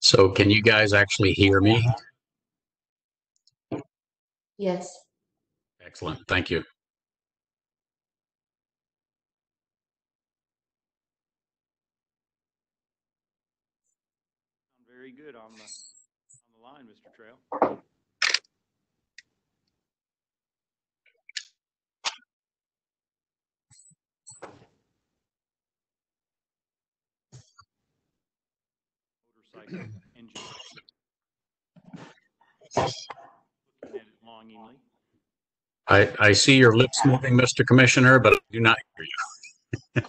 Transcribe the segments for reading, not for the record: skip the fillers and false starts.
So can you guys actually hear me? Yes. Excellent. Thank you. Very good on the line, Mr. Trail. Motorcycle engine. Looking at it longingly. I see your lips moving, Mr. Commissioner, but I do not hear you.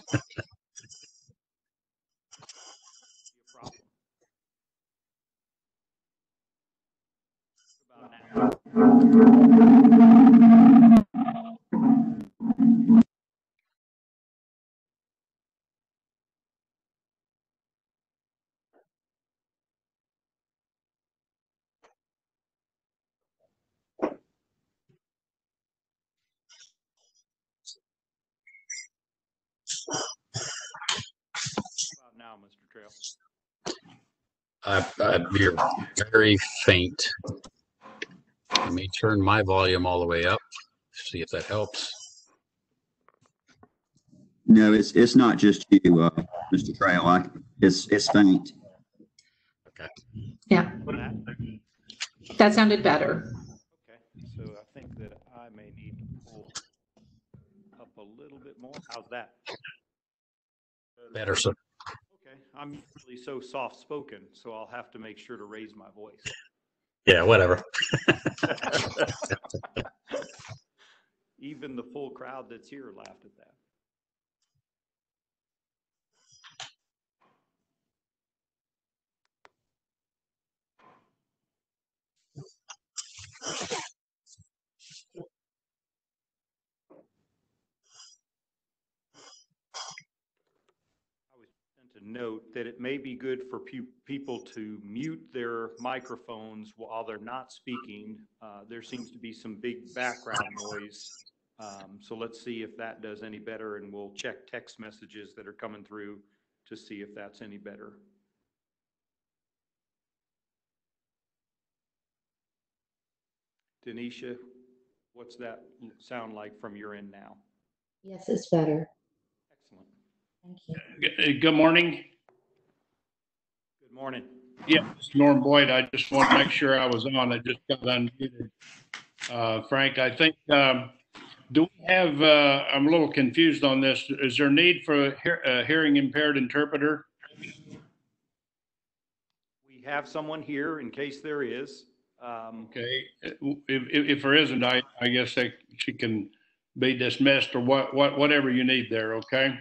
About now, Mr. Trail. You're very faint. Let me turn my volume all the way up, see if that helps. No, it's not just you, Mr. Trail. It's faint. Okay. Yeah. That sounded better. Okay, so I think that I may need to pull up a little bit more. How's that? Better, sir. Okay, I'm usually so soft-spoken, so I'll have to make sure to raise my voice. Yeah, whatever. Even the full crowd that's here laughed at that. To note that it may be good for people to mute their microphones while they're not speaking. There seems to be some big background noise. So let's see if that does any better, and we'll check text messages that are coming through to see if that's any better. Denisha, what's that sound like from your end now? Yes, it's better. Excellent. Thank you. Good morning. Good morning. Yeah, it's Norm Boyd. I just want to make sure I was on. I just got unmuted. Frank, I think, do we have, I'm a little confused on this. Is there a need for a hearing impaired interpreter? We have someone here in case there is. Okay. If there isn't, I guess she can be dismissed or whatever you need there. Okay.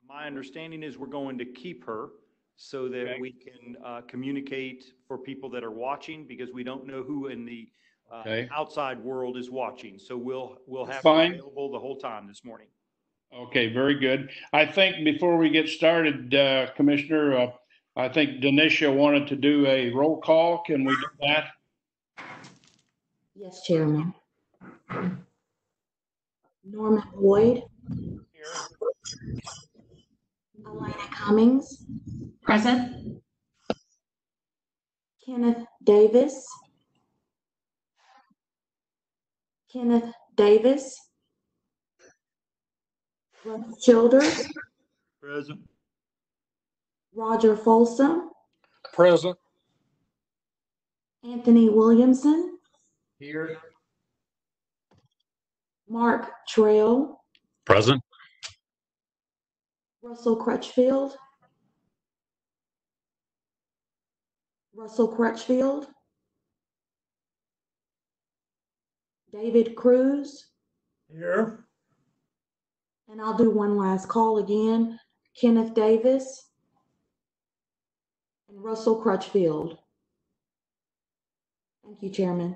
My understanding is we're going to keep her so that we can communicate for people that are watching, because we don't know who in the outside world is watching. So we'll have her available the whole time this morning. Okay, very good. I think before we get started, Commissioner, I think Denisha wanted to do a roll call. Can we do that? Yes, Chairman. Norman Boyd. Here. Elena Cummings. Present. Kenneth Davis. Kenneth Davis. Russ Childers. Present. Roger Folsom. Present. Anthony Williamson. Here. Mark Trail. Present. Russell Crutchfield. Russell Crutchfield. David Cruz. Here. And I'll do one last call again. Kenneth Davis and Russell Crutchfield. Thank you, Chairman.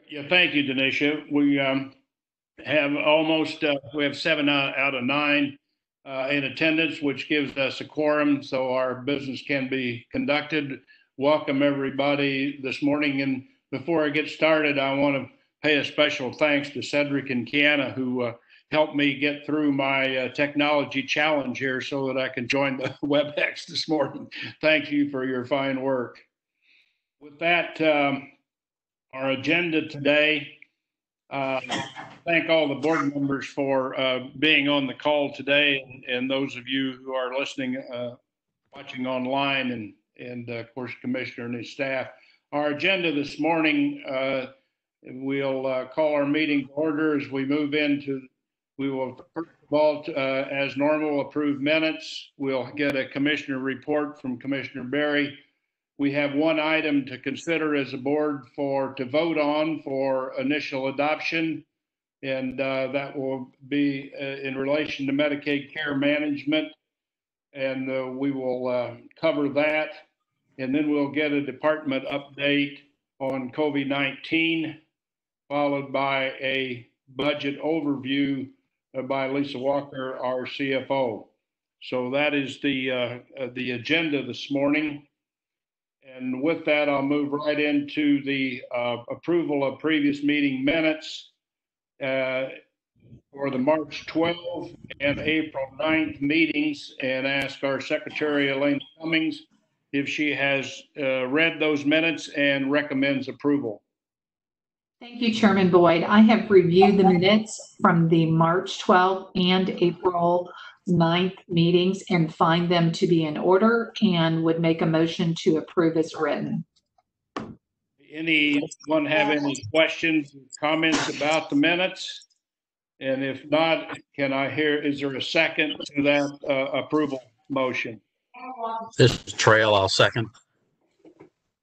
Yeah, thank you, Denisha. We have almost, we have 7 out of 9 in attendance, which gives us a quorum so our business can be conducted. Welcome everybody this morning. And before I get started, I want to pay a special thanks to Cedric and Kiana, who helped me get through my technology challenge here so that I can join the WebEx this morning. Thank you for your fine work. With that, our agenda today, thank all the board members for being on the call today, and those of you who are listening, watching online, and of course, Commissioner and his staff. Our agenda this morning, we'll call our meeting to order as we move into, we will first of all, as normal, approve minutes. We'll get a commissioner report from Commissioner Berry. We have one item to consider as a board to vote on for initial adoption, and that will be in relation to Medicaid care management, and we will cover that, and then we'll get a department update on COVID-19, followed by a budget overview by Lisa Walker, our CFO. So that is the agenda this morning. And with that, I'll move right into the approval of previous meeting minutes for the March 12th and April 9th meetings, and ask our Secretary, Elaine Cummings, if she has read those minutes and recommends approval. Thank you, Chairman Boyd. I have reviewed the minutes from the March 12th and April 9th meetings and find them to be in order, and would make a motion to approve as written. Anyone have any questions, comments about the minutes? And if not, can I hear, is there a second to that approval motion? This is Trail, I'll second.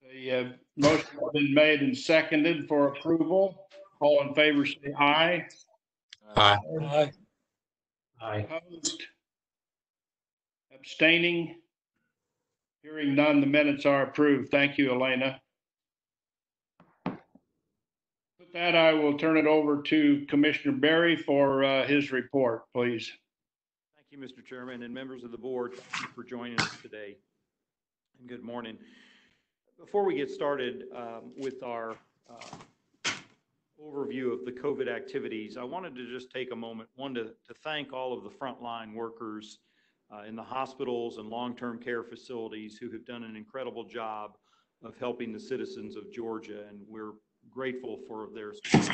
The motion has been made and seconded for approval. All in favor, say aye. Aye. Aye. Aye. Opposed? Abstaining? Hearing none, the minutes are approved. Thank you, Elena. With that, I will turn it over to Commissioner Berry for his report, please. Thank you, Mr. Chairman, and members of the board. Thank you for joining us today. And good morning. Before we get started with our overview of the COVID activities, I wanted to just take a moment, to thank all of the frontline workers in the hospitals and long-term care facilities who have done an incredible job of helping the citizens of Georgia, and we're grateful for their support.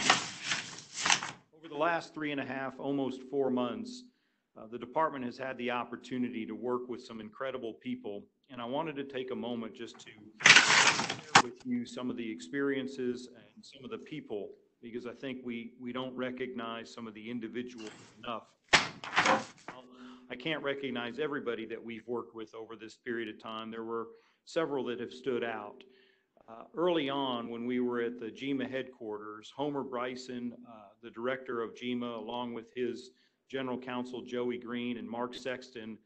Over the last 3.5, almost 4 months, the department has had the opportunity to work with some incredible people, and I wanted to take a moment just to share with you some of the experiences and some of the people, because I think we don't recognize some of the individuals enough. I can't recognize everybody that we've worked with over this period of time. There were several that have stood out. Early on, when we were at the GEMA headquarters, Homer Bryson, the director of GEMA, along with his general counsel, Joey Green, and Mark Sexton,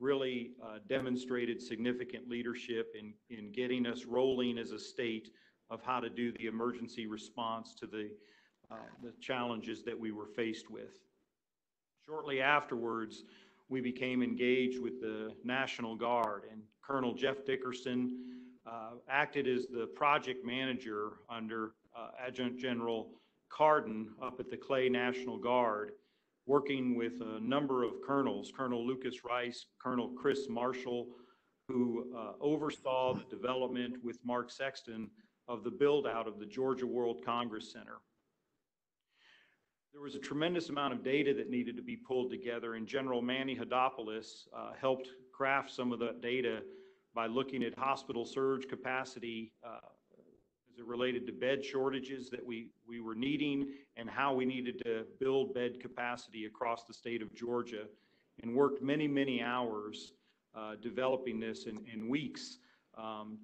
really demonstrated significant leadership in getting us rolling as a state of how to do the emergency response to the challenges that we were faced with. Shortly afterwards, we became engaged with the National Guard, and Colonel Jeff Dickerson acted as the project manager under Adjutant General Carden up at the Clay National Guard, working with a number of colonels, Colonel Lucas Rice, Colonel Chris Marshall, who oversaw the development with Mark Sexton of the build out of the Georgia World Congress Center. There was a tremendous amount of data that needed to be pulled together, and General Manny Hodopoulos helped craft some of that data by looking at hospital surge capacity as it related to bed shortages that we were needing, and how we needed to build bed capacity across the state of Georgia, and worked many, many hours developing this in weeks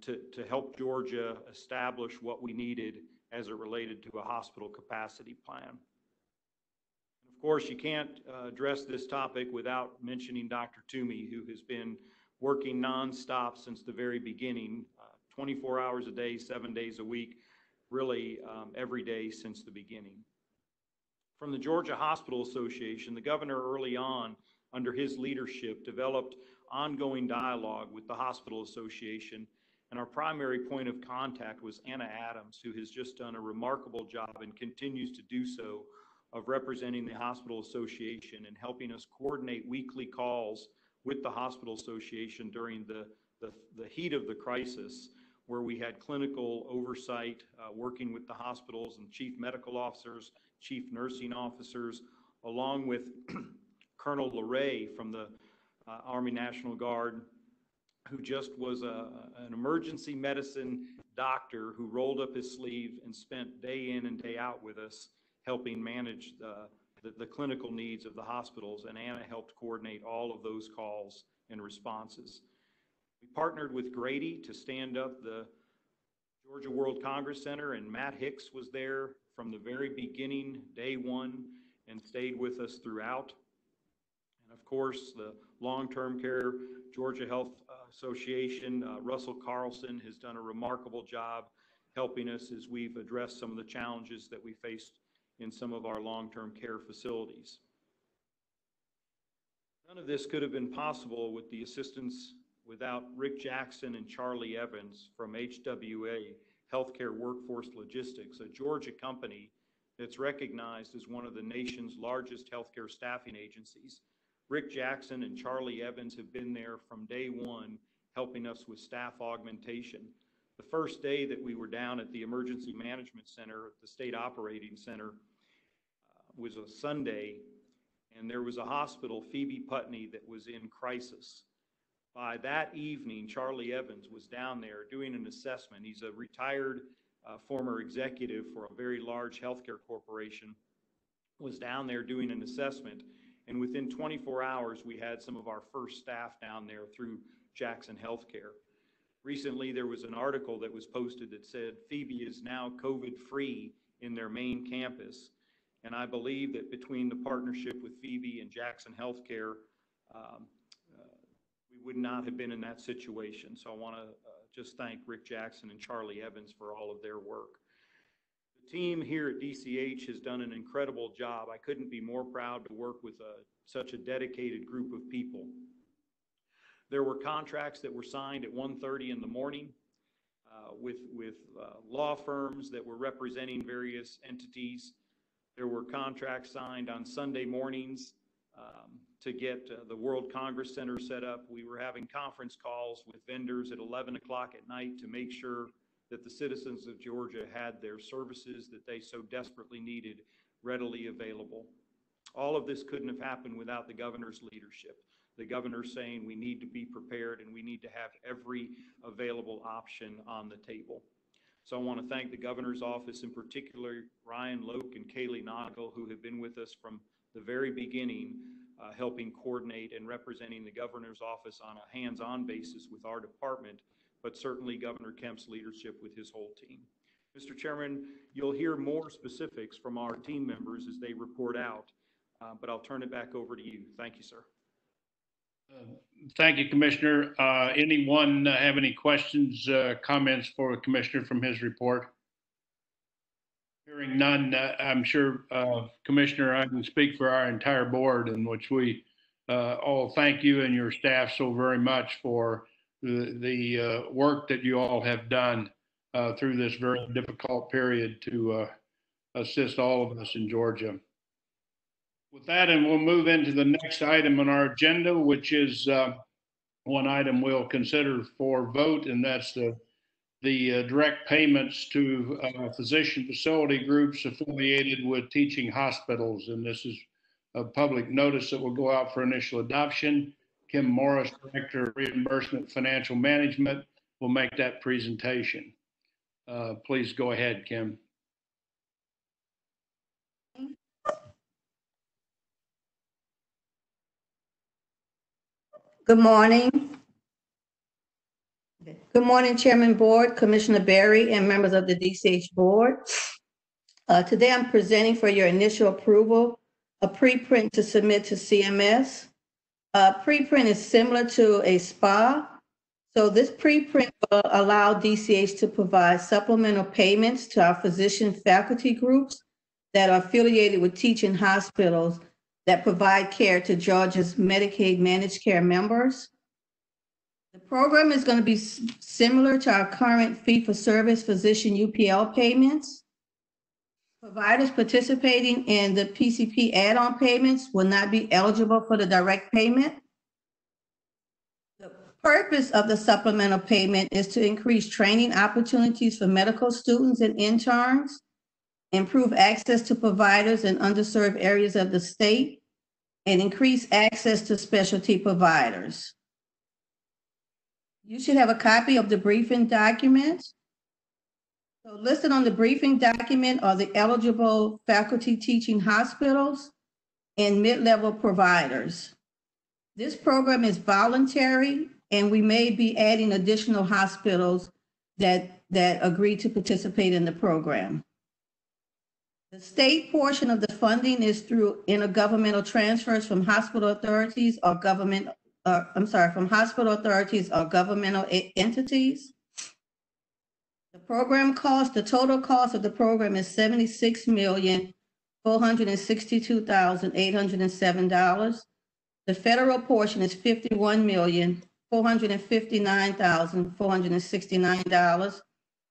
to help Georgia establish what we needed as it related to a hospital capacity plan. Of course, you can't address this topic without mentioning Dr. Toomey, who has been working nonstop since the very beginning, 24 hours a day, 7 days a week, really every day since the beginning. From the Georgia Hospital Association, the governor early on, under his leadership, developed ongoing dialogue with the Hospital Association, And our primary point of contact was Anna Adams, who has just done a remarkable job and continues to do so of representing the Hospital Association and helping us coordinate weekly calls with the Hospital Association during the heat of the crisis, where we had clinical oversight, working with the hospitals and chief medical officers, chief nursing officers, along with Colonel LeRae from the Army National Guard, who just was an emergency medicine doctor who rolled up his sleeve and spent day in and day out with us, helping manage the clinical needs of the hospitals. And Anna helped coordinate all of those calls and responses. We partnered with Grady to stand up the Georgia World Congress Center, and Matt Hicks was there from the very beginning, day one, and stayed with us throughout. And of course, the long-term care Georgia Health Association, Russell Carlson has done a remarkable job helping us as we've addressed some of the challenges that we faced in some of our long-term care facilities. None of this could have been possible with the assistance without Rick Jackson and Charlie Evans from HWA, Healthcare Workforce Logistics, a Georgia company that's recognized as one of the nation's largest healthcare staffing agencies. Rick Jackson and Charlie Evans have been there from day one, helping us with staff augmentation. The first day that we were down at the Emergency Management Center, at the State Operating Center, was a Sunday, and there was a hospital, Phoebe Putney, that was in crisis. By that evening, Charlie Evans was down there doing an assessment. He's a retired former executive for a very large healthcare corporation, was down there doing an assessment. And within 24 hours, we had some of our first staff down there through Jackson Healthcare. Recently, there was an article that was posted that said Phoebe is now COVID-free in their main campus. And I believe that between the partnership with Phoebe and Jackson Healthcare, we would not have been in that situation. So I want to just thank Rick Jackson and Charlie Evans for all of their work. The team here at DCH has done an incredible job. I couldn't be more proud to work with such a dedicated group of people. There were contracts that were signed at 1:30 in the morning with law firms that were representing various entities. There were contracts signed on Sunday mornings to get the World Congress Center set up. We were having conference calls with vendors at 11 o'clock at night to make sure that the citizens of Georgia had their services that they so desperately needed readily available. All of this couldn't have happened without the governor's leadership. The governor saying we need to be prepared and we need to have every available option on the table. So I want to thank the governor's office, in particular Ryan Loke and Kaylee Noggle, who have been with us from the very beginning, helping coordinate and representing the governor's office on a hands-on basis with our department, but certainly Governor Kemp's leadership with his whole team. Mr. Chairman, you'll hear more specifics from our team members as they report out, but I'll turn it back over to you. Thank you, sir. Thank you, Commissioner. Anyone have any questions, comments for the Commissioner from his report? Hearing none, I'm sure, Commissioner, I can speak for our entire board, in which we all thank you and your staff so very much for the work that you all have done through this very difficult period to assist all of us in Georgia. With that, and we'll move into the next item on our agenda, which is one item we'll consider for vote, and that's the direct payments to physician facility groups affiliated with teaching hospitals. And this is a public notice that will go out for initial adoption. Kim Morris, Director of Reimbursement Financial Management, will make that presentation. Please go ahead, Kim. Good morning. Good morning, Chairman Board, Commissioner Berry, and members of the DCH Board. Today I'm presenting for your initial approval a preprint to submit to CMS. Preprint is similar to a SPA. So this preprint will allow DCH to provide supplemental payments to our physician faculty groups that are affiliated with teaching hospitals that provide care to Georgia's Medicaid managed care members. The program is going to be similar to our current fee-for-service physician UPL payments. Providers participating in the PCP add-on payments will not be eligible for the direct payment. The purpose of the supplemental payment is to increase training opportunities for medical students and interns, improve access to providers in underserved areas of the state, and increase access to specialty providers. You should have a copy of the briefing document. So listed on the briefing document are the eligible faculty teaching hospitals and mid-level providers. This program is voluntary, and we may be adding additional hospitals that agree to participate in the program. The state portion of the funding is through intergovernmental transfers from hospital authorities or governmental entities. The total cost of the program is $76,462,807. The federal portion is $51,459,469.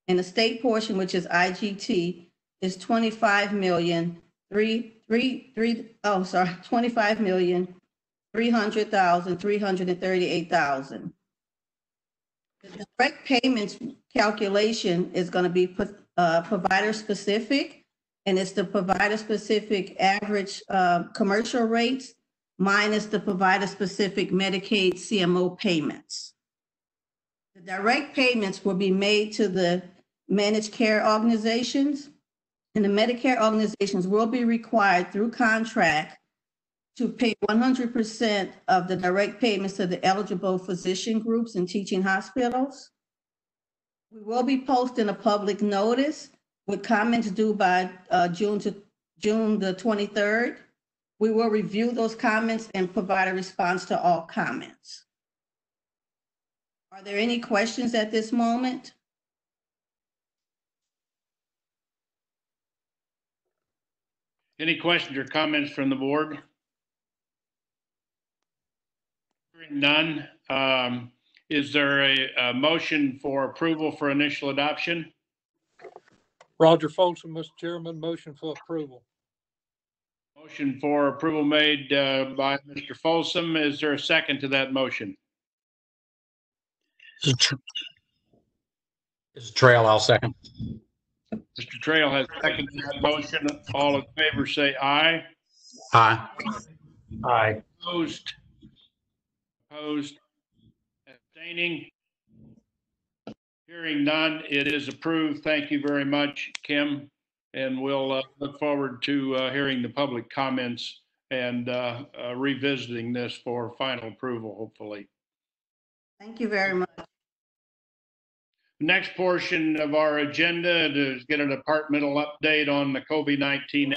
And the state portion, which is IGT, is $25,338,000. The direct payments calculation is going to be provider specific, and it's the provider specific average commercial rates minus the provider specific Medicaid CMO payments. The direct payments will be made to the managed care organizations, and the Medicare organizations will be required through contract to pay 100% of the direct payments to the eligible physician groups and teaching hospitals. We will be posting a public notice with comments due by June the 23rd. We will review those comments and provide a response to all comments. Are there any questions at this moment? Any questions or comments from the board? Hearing none. Is there a motion for approval for initial adoption? Roger Folsom, Mr. Chairman, motion for approval. Motion for approval made by Mr. Folsom. Is there a second to that motion? This is Trail, I'll second. Mr. Trail has seconded that motion. All in favor say aye. Aye. Aye. Opposed? Opposed? Abstaining? Hearing none, it is approved. Thank you very much, Kim. And we'll look forward to hearing the public comments and revisiting this for final approval, hopefully. Thank you very much. The next portion of our agenda is get a departmental update on the COVID-19.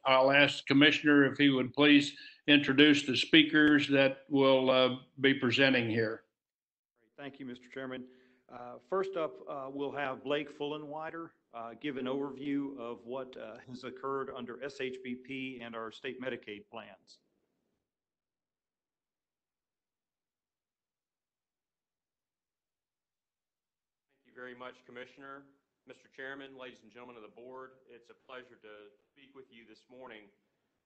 I'll ask the Commissioner if he would please introduce the speakers that will be presenting here. Thank you, Mr. Chairman. First up, we'll have Blake Fullenwider give an overview of what has occurred under SHBP and our state Medicaid plans. Thank you very much, Commissioner. Mr. Chairman, ladies and gentlemen of the board, it's a pleasure to speak with you this morning.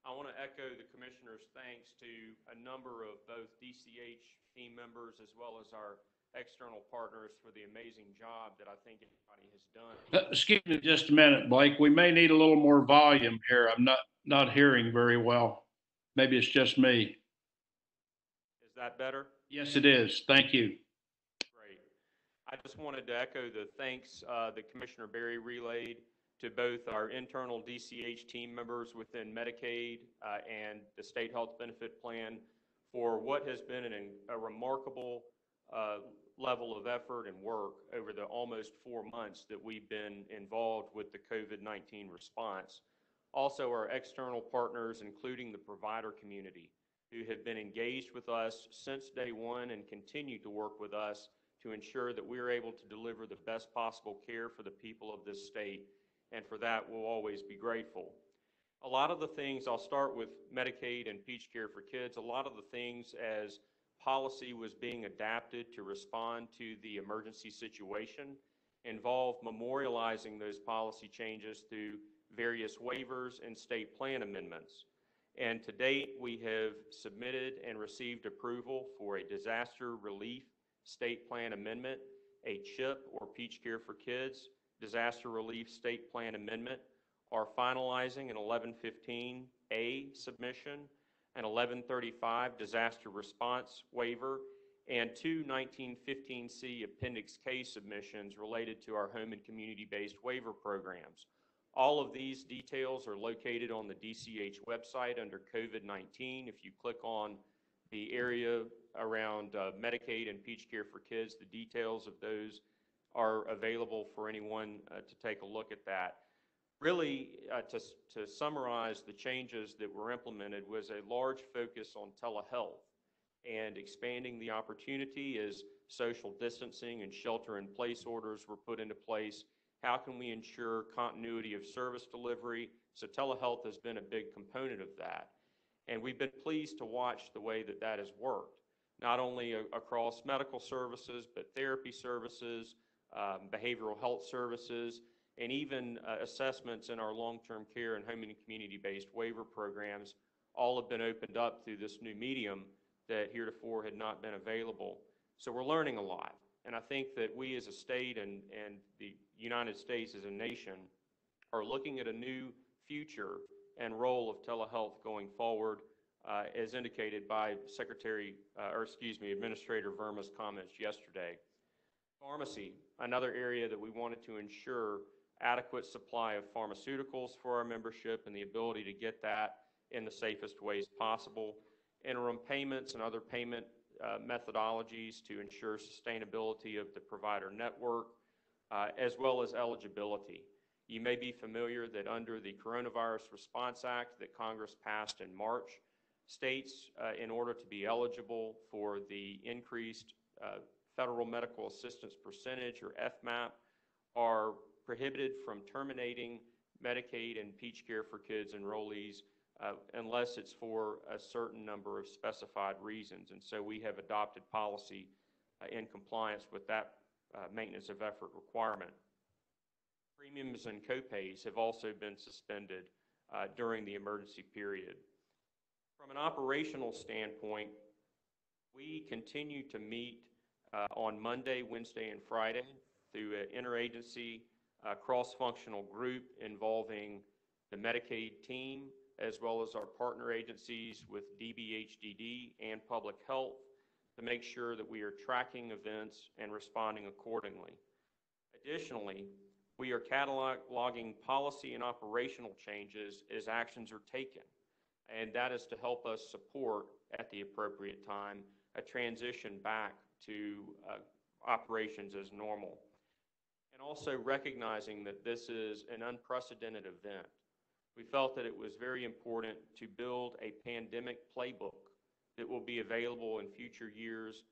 I want to echo the Commissioner's thanks to a number of both DCH team members as well as our external partners for the amazing job that I think everybody has done. Excuse me just a minute, Blake. We may need a little more volume here. I'm not hearing very well. Maybe it's just me. Is that better? Yes, it is. Thank you. Great. I just wanted to echo the thanks that Commissioner Berry relayed to both our internal DCH team members within Medicaid and the State Health Benefit Plan for what has been a remarkable level of effort and work over the almost 4 months that we've been involved with the COVID-19 response. Also, our external partners, including the provider community, who have been engaged with us since day one and continue to work with us to ensure that we're able to deliver the best possible care for the people of this state. And for that, we'll always be grateful. A lot of the things, I'll start with Medicaid and Peach Care for Kids, a lot of the things as policy was being adapted to respond to the emergency situation involved memorializing those policy changes through various waivers and state plan amendments. And to date, we have submitted and received approval for a disaster relief state plan amendment, a CHIP or Peach Care for Kids disaster relief state plan amendment, are finalizing an 1115A submission, an 1135 disaster response waiver, and two 1915C Appendix K submissions related to our home and community-based waiver programs. All of these details are located on the DCH website under COVID-19. If you click on the area around Medicaid and Peach Care for Kids, the details of those are available for anyone to take a look at that. Really, to summarize the changes that were implemented was a large focus on telehealth and expanding the opportunity as social distancing and shelter-in-place orders were put into place. How can we ensure continuity of service delivery? So telehealth has been a big component of that. And we've been pleased to watch the way that that has worked, not only across medical services, but therapy services, behavioral health services, and even assessments in our long-term care and home and community-based waiver programs all have been opened up through this new medium that heretofore had not been available. So we're learning a lot. And I think that we as a state and the United States as a nation are looking at a new future and role of telehealth going forward, as indicated by Administrator Verma's comments yesterday. Pharmacy, another area that we wanted to ensure adequate supply of pharmaceuticals for our membership and the ability to get that in the safest ways possible. Interim payments and other payment methodologies to ensure sustainability of the provider network, as well as eligibility. You may be familiar that under the Coronavirus Response Act that Congress passed in March, states, in order to be eligible for the increased federal medical assistance percentage, or FMAP, are prohibited from terminating Medicaid and Peach Care for Kids enrollees unless it's for a certain number of specified reasons. And so we have adopted policy in compliance with that maintenance of effort requirement. Premiums and copays have also been suspended during the emergency period. From an operational standpoint, we continue to meet on Monday, Wednesday, and Friday through an interagency cross-functional group involving the Medicaid team, as well as our partner agencies with DBHDD and Public Health, to make sure that we are tracking events and responding accordingly. Additionally, we are cataloging policy and operational changes as actions are taken, and that is to help us support at the appropriate time a transition back to operations as normal. And also recognizing that this is an unprecedented event. We felt that it was very important to build a pandemic playbook that will be available in future years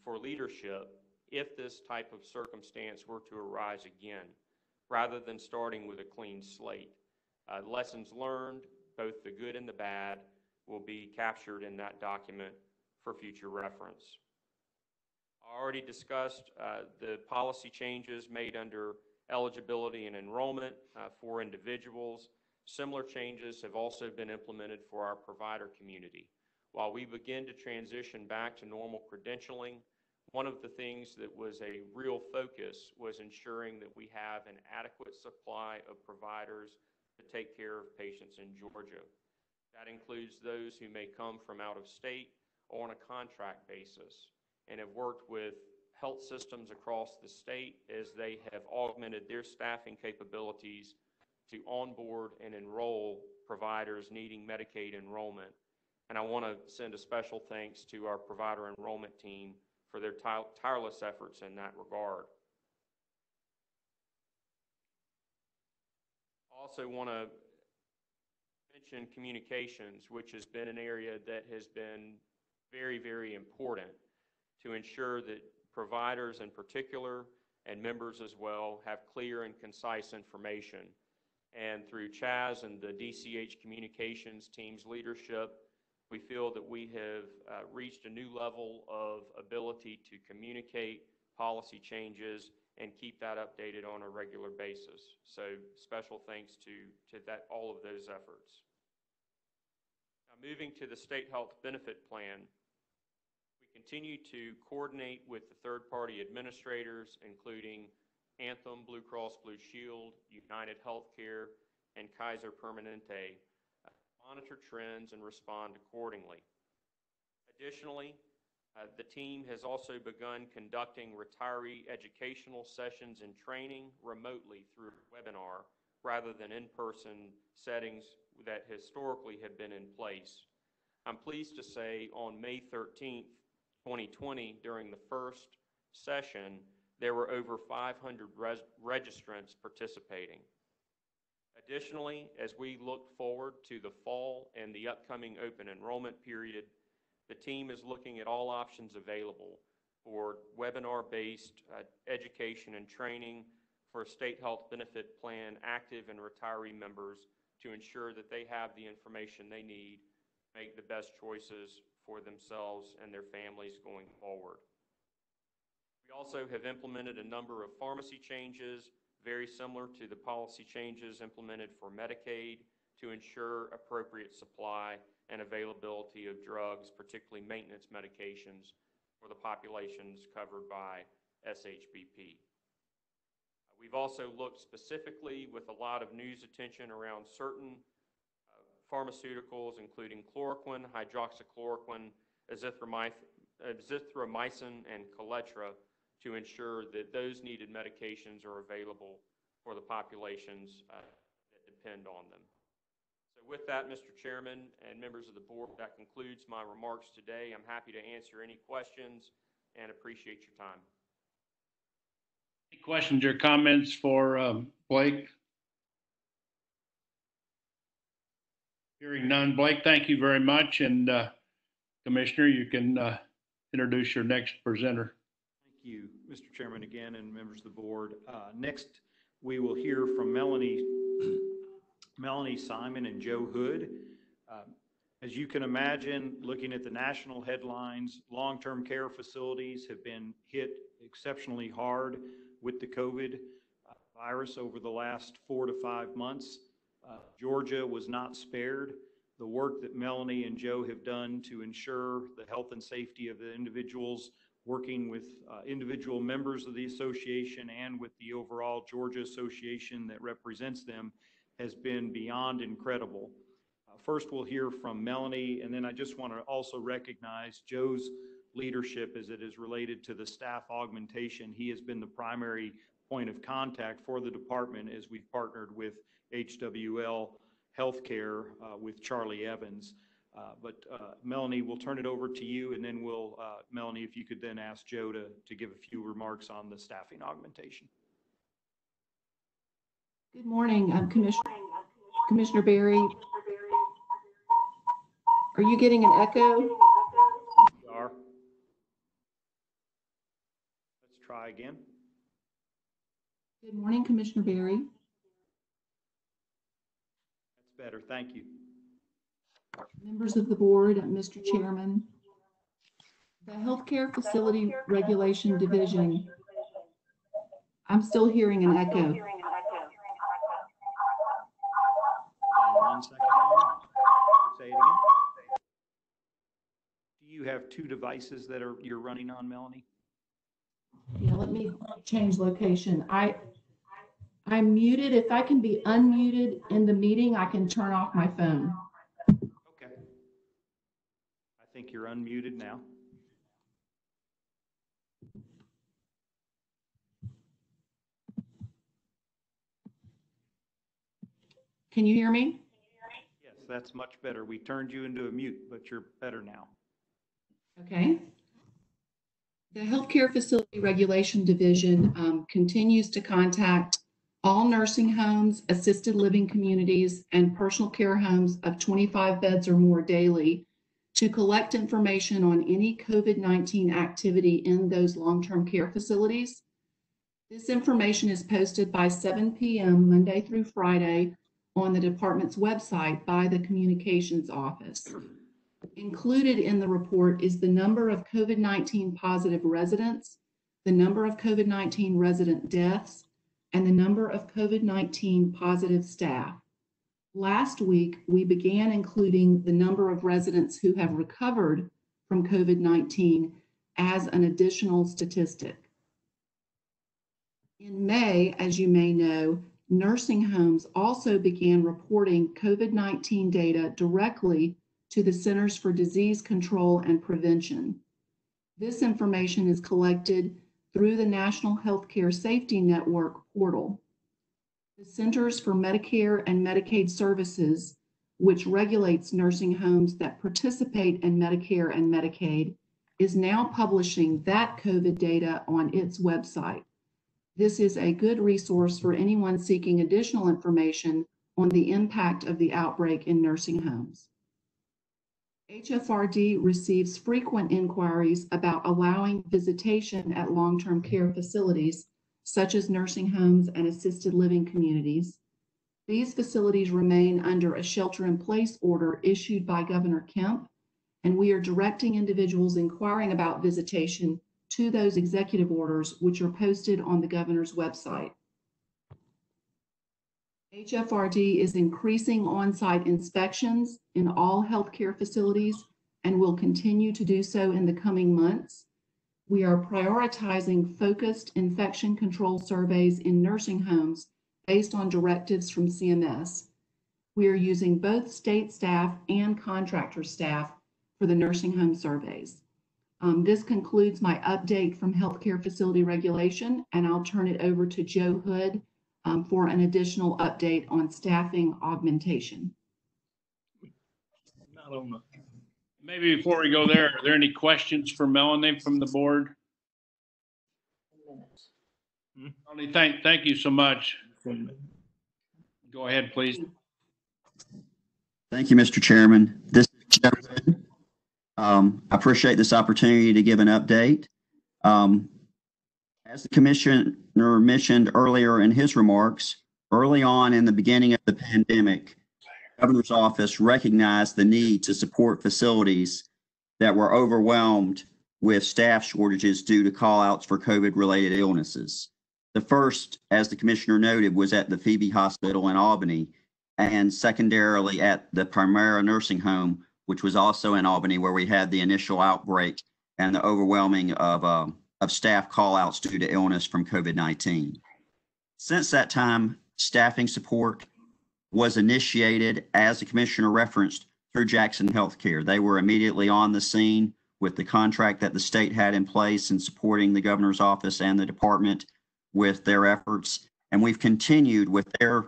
for leadership if this type of circumstance were to arise again, rather than starting with a clean slate. Lessons learned, both the good and the bad, will be captured in that document for future reference. I already discussed the policy changes made under eligibility and enrollment for individuals. Similar changes have also been implemented for our provider community. While we begin to transition back to normal credentialing, one of the things that was a real focus was ensuring that we have an adequate supply of providers to take care of patients in Georgia. That includes those who may come from out of state or on a contract basis, and have worked with health systems across the state as they have augmented their staffing capabilities to onboard and enroll providers needing Medicaid enrollment. And I want to send a special thanks to our provider enrollment team for their tireless efforts in that regard. I also want to mention communications, which has been an area that has been very, very important to ensure that providers in particular and members as well have clear and concise information. And through Chaz and the DCH communications team's leadership, We feel that we have reached a new level of ability to communicate policy changes and keep that updated on a regular basis. So special thanks to all of those efforts. Now, moving to the state health benefit plan, we continue to coordinate with the third-party administrators, including Anthem, Blue Cross Blue Shield, United Healthcare, and Kaiser Permanente, monitor trends and respond accordingly. Additionally, the team has also begun conducting retiree educational sessions and training remotely through webinar rather than in-person settings that historically have been in place. I'm pleased to say on May 13th, 2020, during the first session, there were over 500 registrants participating. Additionally, as we look forward to the fall and the upcoming open enrollment period, the team is looking at all options available for webinar-based education and training for state health benefit plan active and retiree members to ensure that they have the information they need to make the best choices for themselves and their families going forward. We also have implemented a number of pharmacy changes, very similar to the policy changes implemented for Medicaid, to ensure appropriate supply and availability of drugs, particularly maintenance medications, for the populations covered by SHBP. We've also looked specifically with a lot of news attention around certain pharmaceuticals, including chloroquine, hydroxychloroquine, azithromycin, and Coletra, to ensure that those needed medications are available for the populations that depend on them. So with that, Mr. Chairman and members of the board, that concludes my remarks today. I'm happy to answer any questions and appreciate your time. Any questions or comments for Blake? Hearing none. Blake, thank you very much. And Commissioner, you can introduce your next presenter. Thank you, Mr. Chairman, again, and members of the board. Next, we will hear from Melanie Simon and Joe Hood. As you can imagine, looking at the national headlines, long-term care facilities have been hit exceptionally hard with the COVID virus over the last 4 to 5 months. Georgia was not spared. The work that Melanie and Joe have done to ensure the health and safety of the individuals, working with individual members of the association and with the overall Georgia Association that represents them, has been beyond incredible. First, we'll hear from Melanie, and then I just want to also recognize Joe's leadership as it is related to the staff augmentation. He has been the primary point of contact for the department as we've partnered with HWL Healthcare with Charlie Evans. Melanie, we'll turn it over to you, and then we'll, Melanie, if you could then ask Joe to give a few remarks on the staffing augmentation. Good morning, Commissioner Berry. Are you getting an echo? We are. Let's try again. Good morning, Commissioner Berry. That's better, thank you. Members of the board, Mr. Chairman. The Healthcare Facility Regulation Division. I'm still hearing an echo. Hold on 1 second. Say it again. Do you have 2 devices that you're running on, Melanie? Yeah, let me change location. I'm muted. If I can be unmuted in the meeting, I can turn off my phone. Okay. I think you're unmuted now. Can you hear me? Yes, that's much better. We turned you into a mute, but you're better now. Okay. The Healthcare Facility Regulation Division continues to contact all nursing homes, assisted living communities, and personal care homes of 25 beds or more daily to collect information on any COVID-19 activity in those long-term care facilities. This information is posted by 7 p.m. Monday through Friday on the department's website by the communications office. Included in the report is the number of COVID-19 positive residents, the number of COVID-19 resident deaths, and the number of COVID-19 positive staff. Last week, we began including the number of residents who have recovered from COVID-19 as an additional statistic. In May, as you may know, nursing homes also began reporting COVID-19 data directly to the Centers for Disease Control and Prevention. This information is collected through the National Healthcare Safety Network portal. The Centers for Medicare and Medicaid Services, which regulates nursing homes that participate in Medicare and Medicaid, is now publishing that COVID data on its website. This is a good resource for anyone seeking additional information on the impact of the outbreak in nursing homes. HFRD receives frequent inquiries about allowing visitation at long-term care facilities, such as nursing homes and assisted living communities. These facilities remain under a shelter-in-place order issued by Governor Kemp, and we are directing individuals inquiring about visitation to those executive orders, which are posted on the governor's website. HFRD is increasing on-site inspections in all healthcare facilities and will continue to do so in the coming months. We are prioritizing focused infection control surveys in nursing homes based on directives from CMS. We are using both state staff and contractor staff for the nursing home surveys. This concludes my update from healthcare facility regulation, and I'll turn it over to Joe Hood for an additional update on staffing augmentation. Maybe before we go there, are there any questions for Melanie from the board? Melanie, thank you so much. Go ahead, please. Thank you, Mr. Chairman. This is Joe Hood. I appreciate this opportunity to give an update. As the commissioner mentioned earlier in his remarks, early on in the beginning of the pandemic, the governor's office recognized the need to support facilities that were overwhelmed with staff shortages due to call-outs for COVID-related illnesses. The first, as the commissioner noted, was at the Phoebe Hospital in Albany, and secondarily at the Primera Nursing Home, which was also in Albany, where we had the initial outbreak and the overwhelming of staff call-outs due to illness from COVID-19. Since that time, staffing support was initiated, as the commissioner referenced, through Jackson Healthcare. They were immediately on the scene with the contract that the state had in place in supporting the governor's office and the department with their efforts. And we've continued with their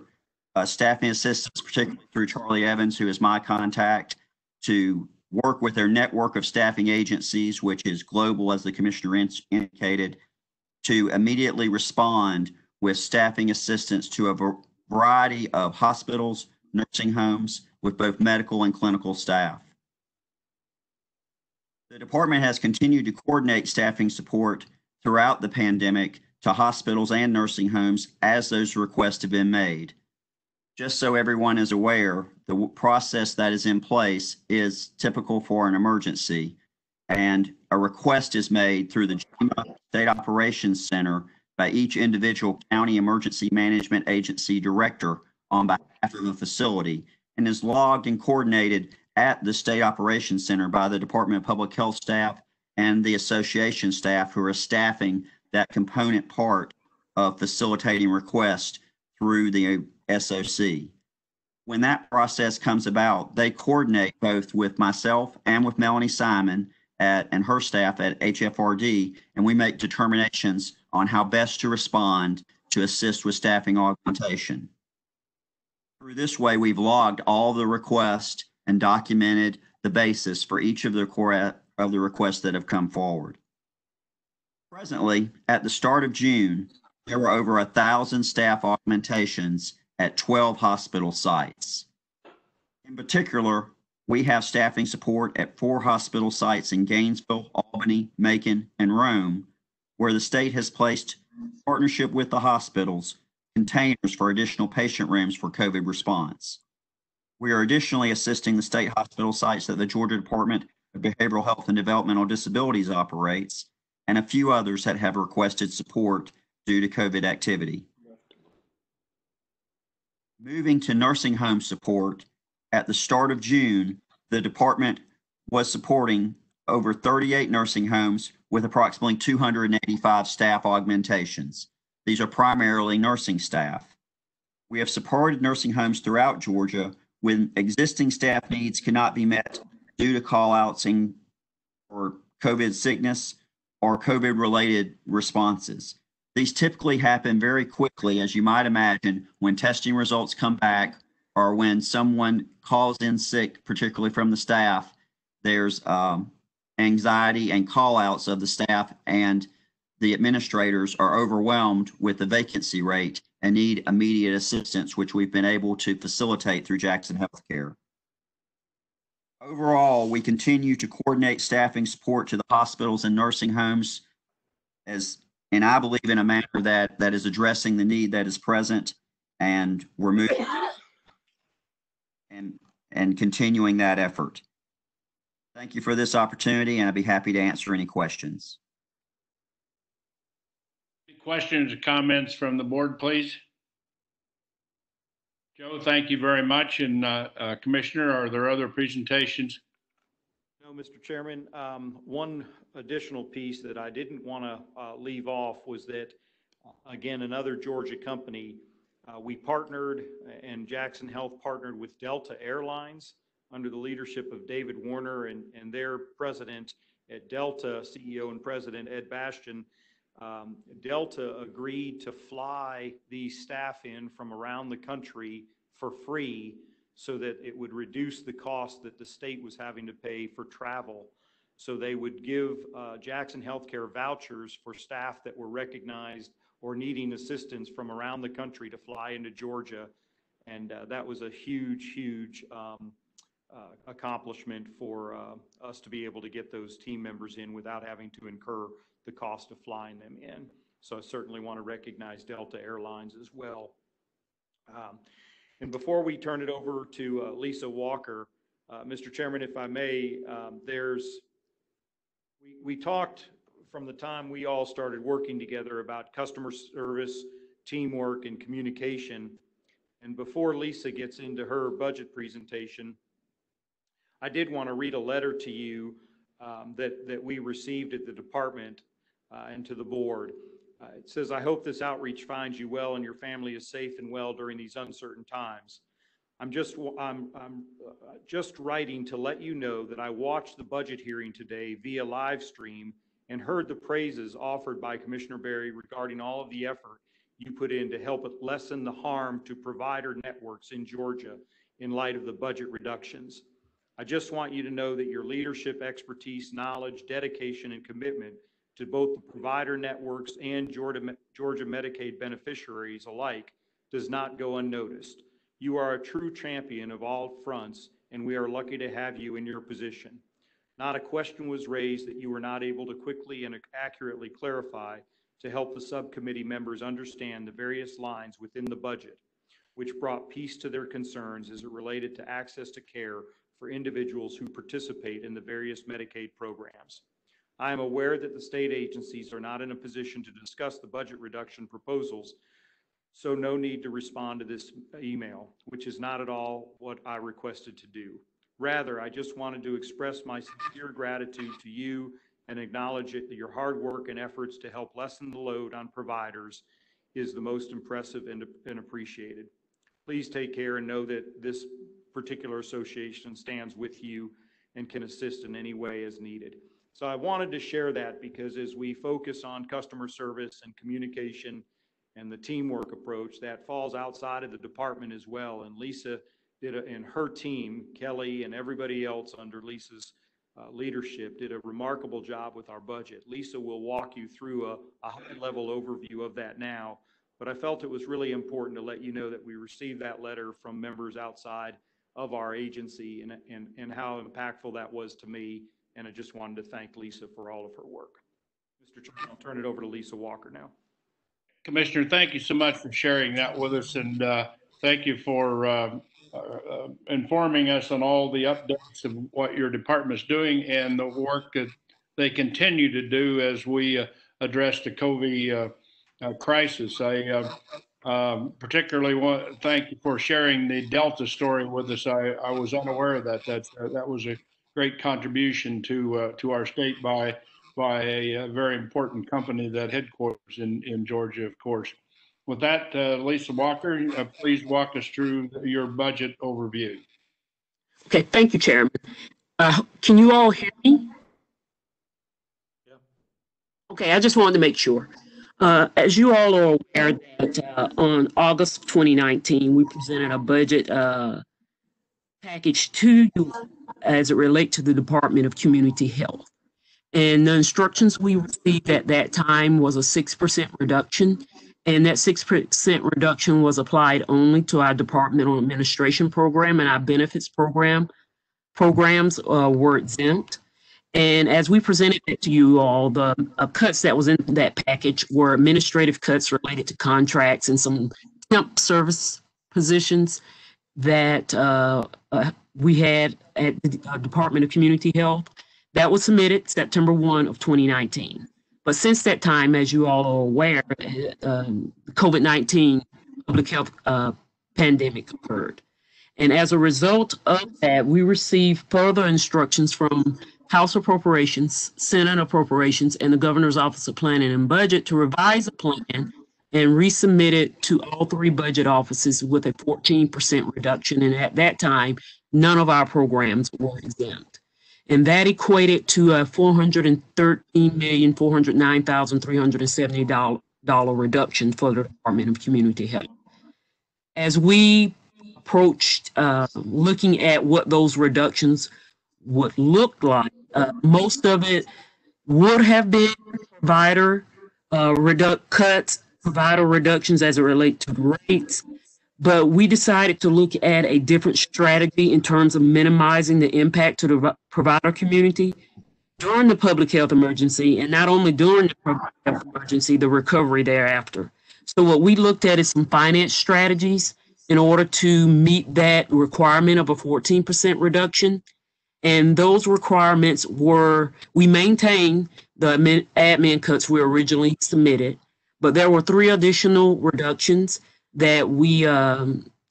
staffing assistance, particularly through Charlie Evans, who is my contact, to work with their network of staffing agencies, which is global, as the commissioner indicated, to immediately respond with staffing assistance to a variety of hospitals, nursing homes, with both medical and clinical staff. The department has continued to coordinate staffing support throughout the pandemic to hospitals and nursing homes as those requests have been made. Just so everyone is aware, the process that is in place is typical for an emergency, and a request is made through the State Operations Center by each individual county emergency management agency director on behalf of a facility, and is logged and coordinated at the State Operations Center by the Department of Public Health staff and the association staff who are staffing that component part of facilitating requests through the SOC. When that process comes about, they coordinate both with myself and with Melanie Simon and her staff at HFRD, and we make determinations on how best to respond to assist with staffing augmentation. Through this way, we've logged all the requests and documented the basis for each of the requests that have come forward. Presently, at the start of June, there were over 1,000 staff augmentations at 12 hospital sites. In particular, we have staffing support at 4 hospital sites in Gainesville, Albany, Macon, and Rome, where the state has placed, in partnership with the hospitals, containers for additional patient rooms for COVID response. We are additionally assisting the state hospital sites that the Georgia Department of Behavioral Health and Developmental Disabilities operates, and a few others that have requested support due to COVID activity. Moving to nursing home support, at the start of June, the department was supporting over 38 nursing homes with approximately 285 staff augmentations. These are primarily nursing staff. We have supported nursing homes throughout Georgia when existing staff needs cannot be met due to call-outs or COVID sickness or COVID-related responses. These typically happen very quickly, as you might imagine, when testing results come back or when someone calls in sick, particularly from the staff. There's anxiety and call-outs of the staff, and the administrators are overwhelmed with the vacancy rate and need immediate assistance, which we've been able to facilitate through Jackson Healthcare. Overall, we continue to coordinate staffing support to the hospitals and nursing homes, and I believe in a manner that is addressing the need that is present, and we're moving and continuing that effort. Thank you for this opportunity, and I'd be happy to answer any questions. Any questions or comments from the board, please? Joe, thank you very much. And Commissioner, are there other presentations? No, Mr. Chairman. One additional piece that I didn't want to leave off was that, again, another Georgia company, we partnered, and Jackson Health partnered with Delta Airlines under the leadership of David Warner and their president at Delta, CEO and president Ed Bastian. Delta agreed to fly these staff in from around the country for free so that it would reduce the cost that the state was having to pay for travel. So they would give Jackson Healthcare vouchers for staff that were recognized or needing assistance from around the country to fly into Georgia. And that was a huge, huge accomplishment for us to be able to get those team members in without having to incur the cost of flying them in. So I certainly want to recognize Delta Airlines as well. And before we turn it over to Lisa Walker, Mr. Chairman, if I may, we talked from the time we all started working together about customer service, teamwork, and communication. And before Lisa gets into her budget presentation, I did want to read a letter to you that we received at the department and to the board. It says, "I hope this outreach finds you well and your family is safe and well during these uncertain times. I'm just writing to let you know that I watched the budget hearing today via live stream and heard the praises offered by Commissioner Berry regarding all of the effort you put in to help lessen the harm to provider networks in Georgia in light of the budget reductions. I just want you to know that your leadership, expertise, knowledge, dedication, and commitment to both the provider networks and Georgia Medicaid beneficiaries alike does not go unnoticed. You are a true champion of all fronts, and we are lucky to have you in your position. Not a question was raised that you were not able to quickly and accurately clarify to help the subcommittee members understand the various lines within the budget, which brought peace to their concerns as it related to access to care for individuals who participate in the various Medicaid programs. I am aware that the state agencies are not in a position to discuss the budget reduction proposals, so no need to respond to this email, which is not at all what I requested to do. Rather, I just wanted to express my sincere gratitude to you and acknowledge that your hard work and efforts to help lessen the load on providers is the most impressive and appreciated. Please take care and know that this particular association stands with you and can assist in any way as needed." So I wanted to share that because as we focus on customer service and communication and the teamwork approach, that falls outside of the department as well. And Lisa and her team, Kelly and everybody else under Lisa's leadership, did a remarkable job with our budget. Lisa will walk you through a high-level overview of that now, but I felt it was really important to let you know that we received that letter from members outside of our agency and how impactful that was to me. And I just wanted to thank Lisa for all of her work. Mr. Chairman, I'll turn it over to Lisa Walker now. Commissioner, thank you so much for sharing that with us. And thank you for informing us on all the updates of what your department's doing and the work that they continue to do as we address the COVID crisis. I particularly want to thank you for sharing the Delta story with us. I was unaware of that. That was a great contribution to our state by a very important company that headquarters in Georgia, of course. With that, Lisa Walker, please walk us through your budget overview. Okay, thank you, Chairman. Can you all hear me? Yeah. Okay, I just wanted to make sure. As you all are aware that on August 2019, we presented a budget package to you as it relates to the Department of Community Health. And the instructions we received at that time was a 6% reduction. And that 6% reduction was applied only to our departmental administration program, and our benefits programs were exempt. And as we presented it to you all, the cuts that was in that package were administrative cuts related to contracts and some temp service positions that we had at the Department of Community Health. That was submitted September 1 of 2019. But since that time, as you all are aware, the COVID-19 public health pandemic occurred. And as a result of that, we received further instructions from House Appropriations, Senate Appropriations, and the Governor's Office of Planning and Budget to revise the plan and resubmit it to all three budget offices with a 14% reduction. And at that time, none of our programs were exempt. And that equated to a $413,409,370 reduction for the Department of Community Health. As we approached looking at what those reductions would look like, most of it would have been provider reductions as it relates to rates. But we decided to look at a different strategy in terms of minimizing the impact to the provider community during the public health emergency, and not only during the public health emergency, the recovery thereafter. So what we looked at is some finance strategies in order to meet that requirement of a 14% reduction. And those requirements were, we maintained the admin cuts we originally submitted, but there were 3 additional reductions that we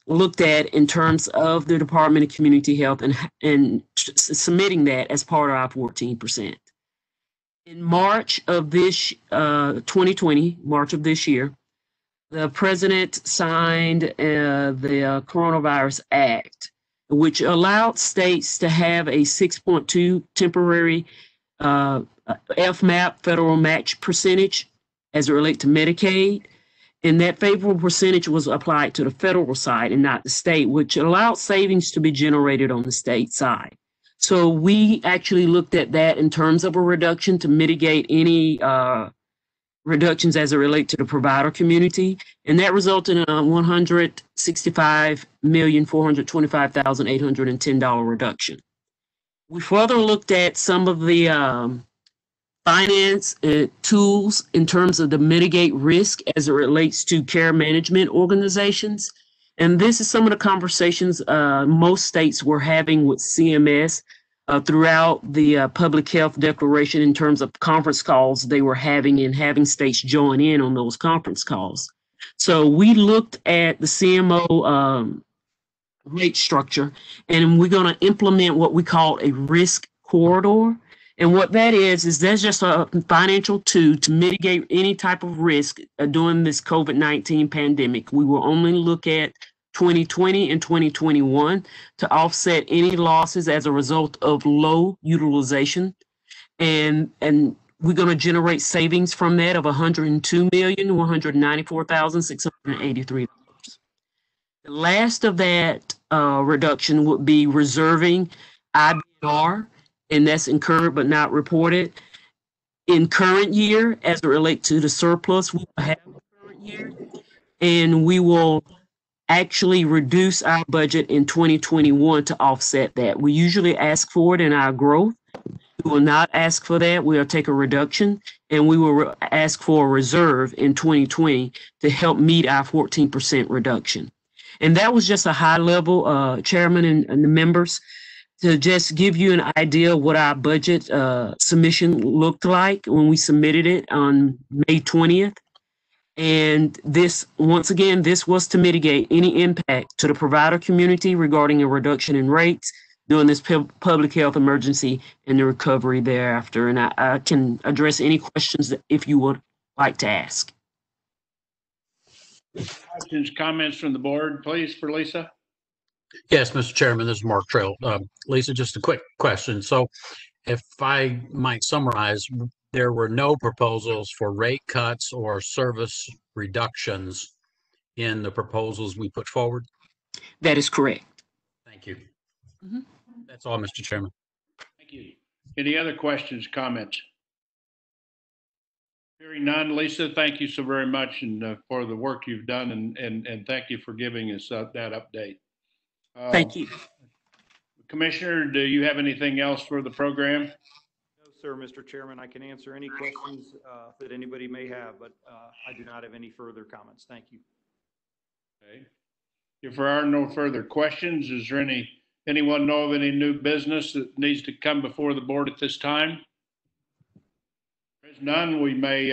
looked at in terms of the Department of Community Health and submitting that as part of our 14%. In March of this 2020, March of this year, the President signed the Coronavirus Act, which allowed states to have a 6.2 temporary FMAP federal match percentage as it relates to Medicaid. And that favorable percentage was applied to the federal side and not the state, which allowed savings to be generated on the state side. So we actually looked at that in terms of a reduction to mitigate any reductions as it relates to the provider community. And that resulted in a $165,425,810 reduction. We further looked at some of the finance tools in terms of the mitigate risk as it relates to care management organizations. And this is some of the conversations most states were having with CMS throughout the public health declaration in terms of conference calls they were having and having states join in on those conference calls. So we looked at the CMO rate structure, and we're going to implement what we call a risk corridor. And what that is that's just a financial tool to mitigate any type of risk during this COVID-19 pandemic. We will only look at 2020 and 2021 to offset any losses as a result of low utilization. And we're going to generate savings from that of $102,194,683. The last of that reduction would be reserving IBNR, and that's incurred but not reported. In current year, as it relates to the surplus, we will have a current year, and we will actually reduce our budget in 2021 to offset that. We usually ask for it in our growth. We will not ask for that. We'll take a reduction, and we will ask for a reserve in 2020 to help meet our 14% reduction. And that was just a high level, Chairman and the members, to just give you an idea of what our budget submission looked like when we submitted it on May 20th. And this, once again, this was to mitigate any impact to the provider community regarding a reduction in rates during this public health emergency and the recovery thereafter. And I can address any questions that if you would like to ask. Questions, comments from the board, please, for Lisa? Yes, Mr. Chairman, this is Mark Trail. Lisa, just a quick question. So if I might summarize, there were no proposals for rate cuts or service reductions in the proposals we put forward? That is correct. Thank you. That's all, Mr. Chairman. Thank you. Any other questions, comments? Hearing none, Lisa, thank you so very much and for the work you've done and thank you for giving us that update. Thank you. Commissioner, do you have anything else for the program? No, sir, Mr. Chairman. I can answer any questions that anybody may have, but I do not have any further comments. Thank you. Okay. If there are no further questions, is there anyone know of any new business that needs to come before the board at this time? If there's none, we may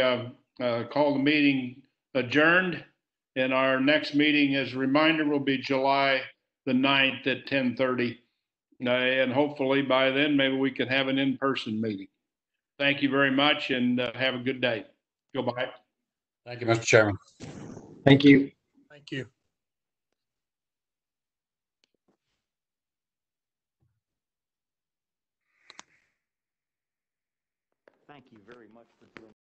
call the meeting adjourned. And our next meeting, as a reminder, will be July the 9th at 10:30. And hopefully by then, maybe we can have an in-person meeting. Thank you very much and have a good day. Goodbye. Thank you, Mr. Chairman. Thank you. Thank you. Thank you very much for doing